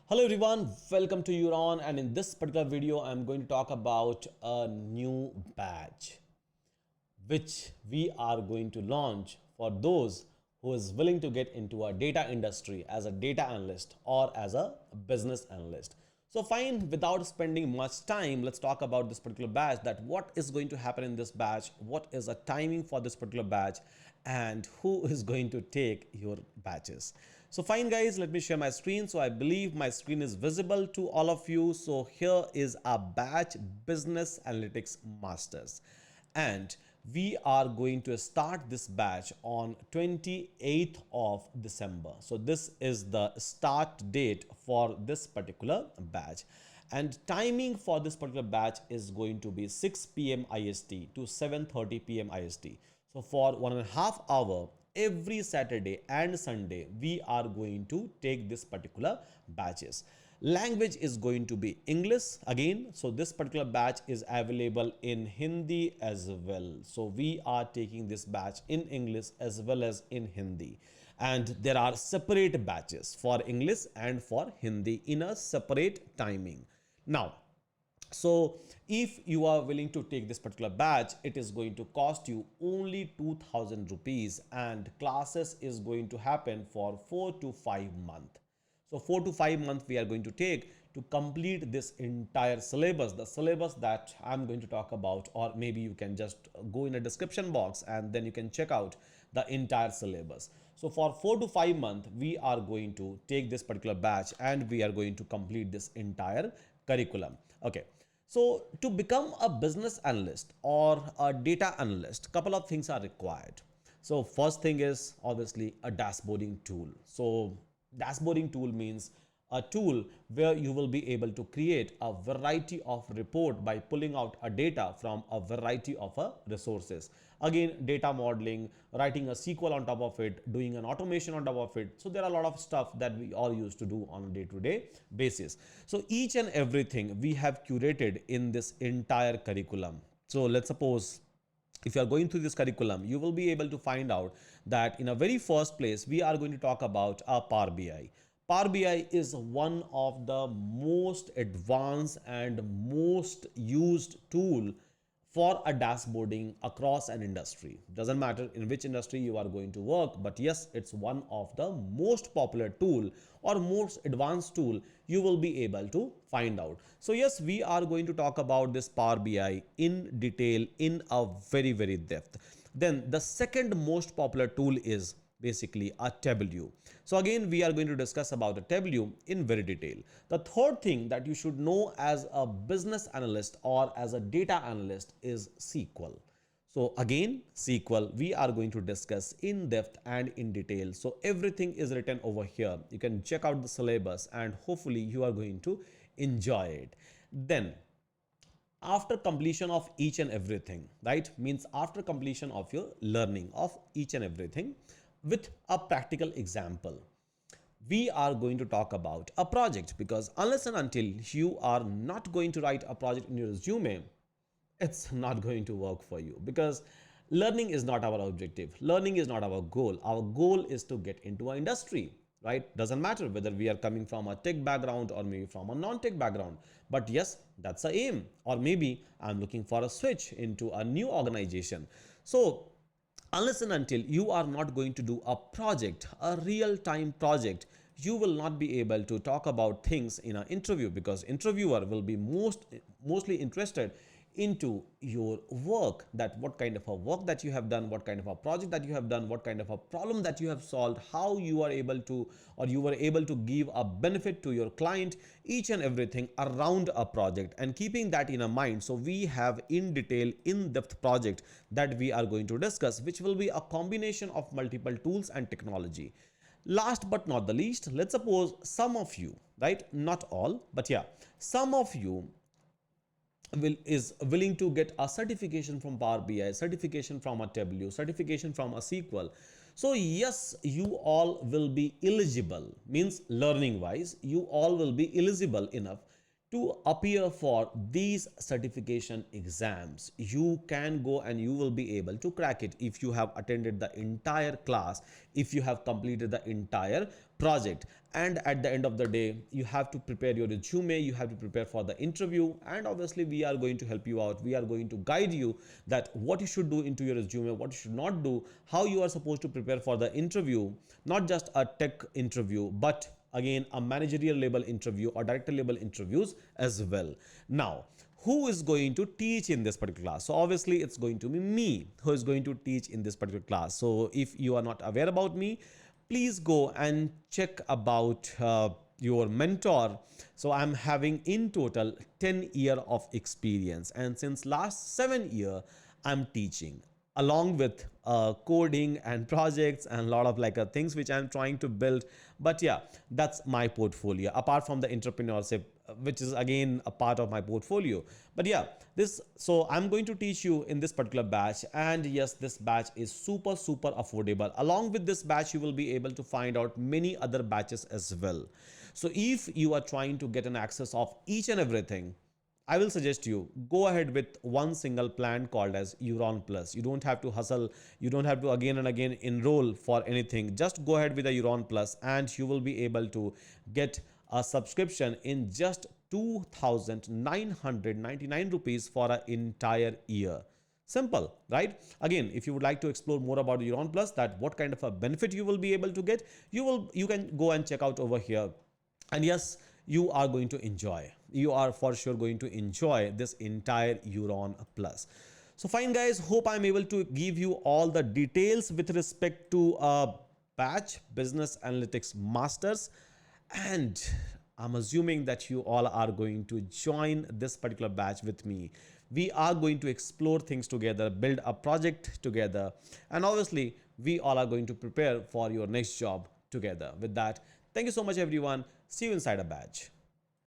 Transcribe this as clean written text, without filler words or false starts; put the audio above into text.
Hello everyone, welcome to Euron, and in this particular video I'm going to talk about a new badge which we are going to launch for those who is willing to get into a data industry as a data analyst or as a business analyst. So fine, without spending much time, let's talk about this particular batch, that what is going to happen in this batch, what is a timing for this particular batch, and who is going to take your batches. So fine guys, let me share my screen. So I believe my screen is visible to all of you. So here is a batch, Business Analytics Masters, and we are going to start this batch on 28th of December. So this is the start date for this particular batch, and timing for this particular batch is going to be 6 p.m. IST to 7:30 p.m. IST. So for 1.5 hours every Saturday and Sunday, we are going to take this particular batches. Language is going to be English again. So this particular batch is available in Hindi as well. So we are taking this batch in English as well as in Hindi. And there are separate batches for English and for Hindi in a separate timing. Now, so if you are willing to take this particular batch, it is going to cost you only 2000 rupees, and classes is going to happen for 4 to 5 months. So 4 to 5 months we are going to take to complete this entire syllabus, the syllabus that I'm going to talk about, or maybe you can just go in a description box and then you can check out the entire syllabus. So for 4 to 5 months, we are going to take this particular batch and we are going to complete this entire curriculum. Okay. So to become a business analyst or a data analyst, couple of things are required. So first thing is obviously a dashboarding tool. So dashboarding tool means a tool where you will be able to create a variety of report by pulling out a data from a variety of resources. Again, data modeling, writing a SQL on top of it, doing an automation on top of it. So there are a lot of stuff that we all used to do on a day-to-day basis. So each and everything we have curated in this entire curriculum. So let's suppose if you are going through this curriculum, you will be able to find out that in a very first place, we are going to talk about a Power BI. Power BI is one of the most advanced and most used tool for a dashboarding across an industry. Doesn't matter in which industry you are going to work, but yes, it's one of the most popular tool or most advanced tool you will be able to find out. So yes, we are going to talk about this Power BI in detail in a very depth. Then the second most popular tool is basically a Tableau. So again, we are going to discuss about the Tableau in very detail. The third thing that you should know as a business analyst or as a data analyst is SQL. So again, SQL we are going to discuss in depth and in detail. So everything is written over here. You can check out the syllabus and hopefully you are going to enjoy it. Then after completion of each and everything, right, means after completion of your learning of each and everything with a practical example, we are going to talk about a project, because unless and until you are not going to write a project in your resume, it's not going to work for you, because learning is not our objective. Learning is not our goal. Our goal is to get into an industry, right? Doesn't matter whether we are coming from a tech background or maybe from a non-tech background, but yes, that's the aim. Or maybe I'm looking for a switch into a new organization. So unless and until you are not going to do a project, a real-time project, you will not be able to talk about things in an interview, because interviewer will be mostly interested into your work, that what kind of a work that you have done, what kind of a project that you have done, what kind of a problem that you have solved, how you are able to, or you were able to give a benefit to your client, each and everything around a project, and keeping that in a mind. So we have in detail, in-depth project that we are going to discuss, which will be a combination of multiple tools and technology. Last but not the least, let's suppose some of you, right, not all, but yeah, some of you is willing to get a certification from Power BI, certification from a Tableau, certification from a SQL. So yes, you all will be eligible, means learning wise, you all will be eligible enough to appear for these certification exams. You can go and you will be able to crack it if you have attended the entire class, if you have completed the entire project. And at the end of the day, you have to prepare your resume, you have to prepare for the interview, and obviously we are going to help you out. We are going to guide you that what you should do into your resume, what you should not do, how you are supposed to prepare for the interview, not just a tech interview, but again a managerial level interview or director level interviews as well. Now, who is going to teach in this particular class? So obviously it's going to be me who is going to teach in this particular class. So if you are not aware about me, please go and check about your mentor. So I'm having in total 10 year of experience, and since last 7 year I'm teaching, along with coding and projects and a lot of things which I'm trying to build. But yeah, that's my portfolio apart from the entrepreneurship, which is again a part of my portfolio. But yeah, this, so I'm going to teach you in this particular batch, and yes, this batch is super affordable. Along with this batch, you will be able to find out many other batches as well. So if you are trying to get an access of each and everything, I will suggest you go ahead with one single plan called as Euron Plus. You don't have to hustle. You don't have to again and again enroll for anything. Just go ahead with a Euron Plus and you will be able to get a subscription in just 2,999 rupees for an entire year. Simple, right? Again, if you would like to explore more about Euron Plus, that what kind of a benefit you will be able to get, you can go and check out over here. And yes, you are going to enjoy. You are for sure going to enjoy this entire Euron Plus. So fine guys, hope I'm able to give you all the details with respect to batch business analytics masters, and I'm assuming that you all are going to join this particular batch with me. We are going to explore things together, build a project together, and obviously we all are going to prepare for your next job together. With that, thank you so much everyone. See you inside a batch.